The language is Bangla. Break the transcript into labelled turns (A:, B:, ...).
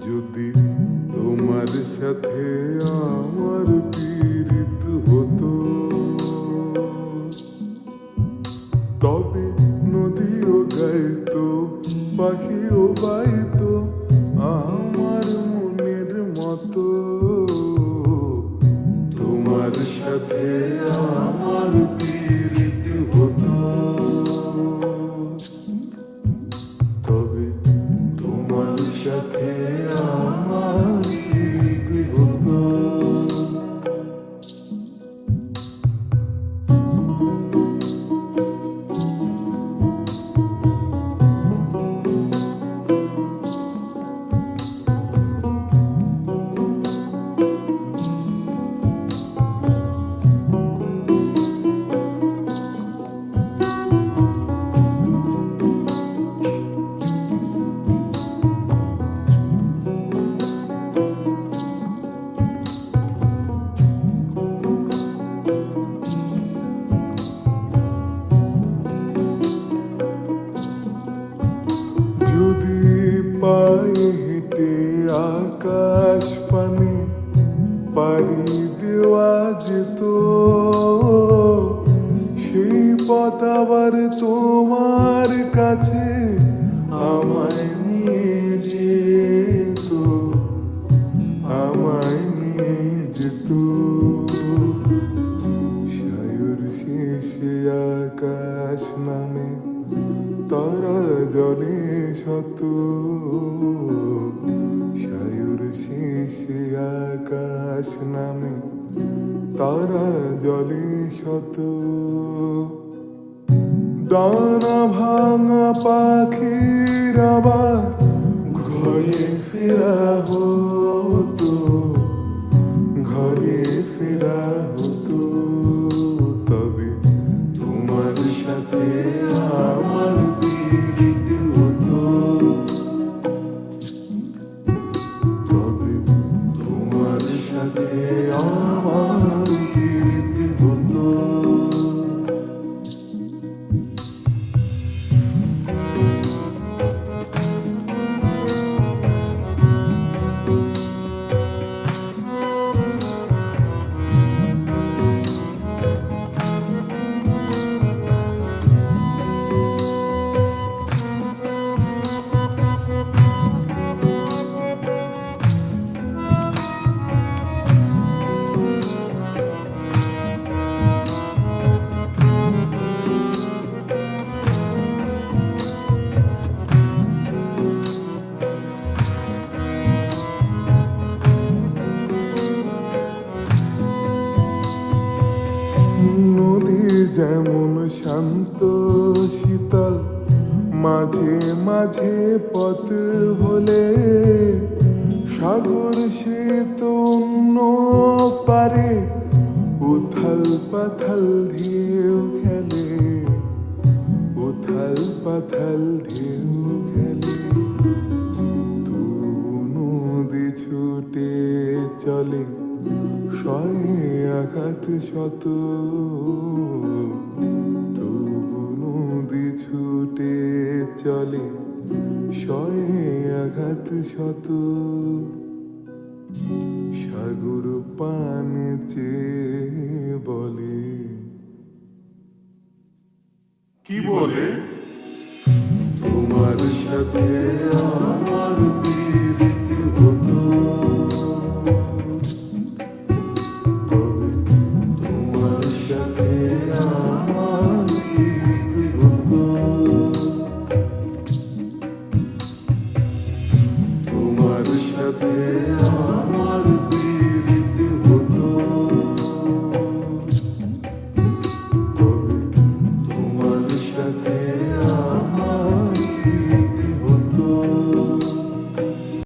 A: যদি তোমার সাথে আমার পীড়িত হতো, তবে নদীও গাইতো, পাখিও গাইতো আমার মনের মতো। তোমার সাথে আমার পীড়িত হতো, তবে তোমার সাথে আমার পীড়িত হতো। যদি পায়ে হেঁটে আকাশ পানে পাড়ি দেওয়া যেত, সেই পথ আবার তোমার কাছে আমায় নিয়ে যেত, আমায় নিয়ে যেত। সায়র শেষে আকাশ নামে তারা জলে শত, সায়র শেষে আকাশ নামে তারা জলে শত। ডানা ভাঙা পাখির আবার ঘরে ফেরা হতো, ঘরে ফেরা হতো। তবে তোমার সাথে আমার পীড়িত হতো, তবে তোমার সাথে আমার পীড়িত হতো। নদী যেমন শান্ত শীতল, মাঝে মাঝে পথ ভোলে, সাগর সে তো অন্য পারে উথাল পাথাল ঢেউ খেলে, উথাল পাথাল ঢেউ খেলে। তবু নদী ছুটে চলে সয়ে আঘাত শত, তবু নদী ছুটে চলে সয়ে আঘাত শত। সাগর পানে চেয়ে বলে, কি বলে? তোমার সাথে আমার পীড়িত হতো, তবে তোমার সাথে আমার পীড়িত হতো। তোমার সাথে আমার